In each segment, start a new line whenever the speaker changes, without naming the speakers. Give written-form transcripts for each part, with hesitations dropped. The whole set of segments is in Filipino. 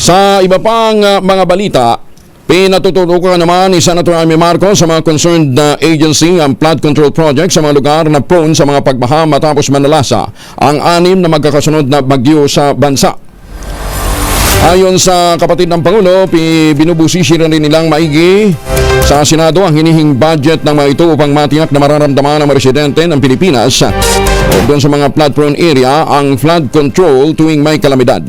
Sa iba pang mga balita, pinatututukan naman ni Senator Amy Marcos sa mga concerned agency ang flood control project sa mga lugar na prone sa mga pagbaha matapos manalasa ang 6 na magkakasunod na bagyo sa bansa. Ayon sa kapatid ng Pangulo, binubusisi rin nilang maigi sa Senado ang hinihing budget ng mga ito upang matiyak na mararamdaman ng mga residente ng Pilipinas doon sa mga flood-prone area ang flood control tuwing may kalamidad.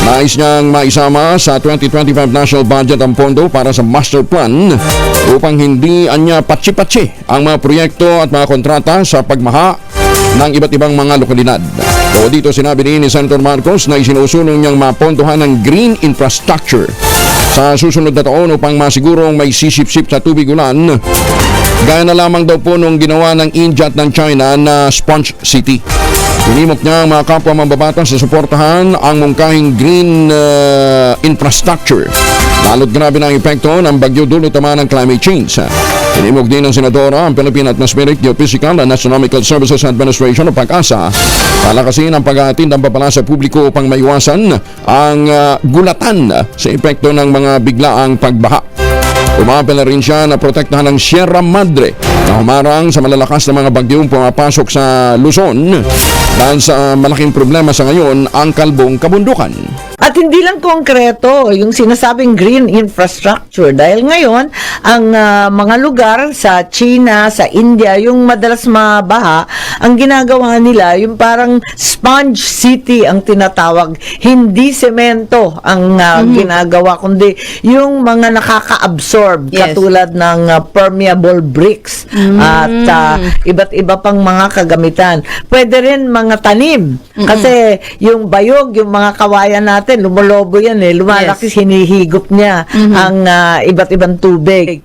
Nais niyang maisama sa 2025 national budget ang pondo para sa master plan upang hindi anya patsi-patsi ang mga proyekto at mga kontrata sa pagmaha ng iba't ibang mga lokalidad. O dito sinabi ni Senator Marcos na isinusulong niyang mapondohan ng green infrastructure sa susunod na taon upang masigurong may sisip-sip sa tubig ulan. Gaya na lamang daw po nung ginawa ng India at ng China na Sponge City. Tinimok niya ang mga kapwa mambabatas sa suportahan ang mungkahing green infrastructure. Lalo't grabe na ang epekto ng bagyo dulot naman ng climate change. Tinimok din ng Senadora ang Philippine Atmospheric, Geophysical and Astronomical Services Administration o PAGASA palakasin ang paghahatid ng babala sa publiko upang maiwasan ang gulatan sa epekto ng mga biglaang pagbaha. Umapel na rin siya na protektahan ng Sierra Madre na humarang sa malalakas na mga bagyong pumapasok sa Luzon dahil sa malaking problema sa ngayon ang kalbong kabundukan.
At hindi lang konkreto yung sinasabing green infrastructure dahil ngayon ang mga lugar sa China, sa India, yung madalas mabaha, ang ginagawa nila yung parang sponge city ang tinatawag. Hindi semento ang ginagawa, kundi yung mga nakaka-absorb katulad ng permeable bricks at iba't iba pang mga kagamitan. Pwede rin mga tanim kasi yung bayog, yung mga kawayan natin, lumolobo yan lumalaki, hinihigop niya ang iba't ibang tubig.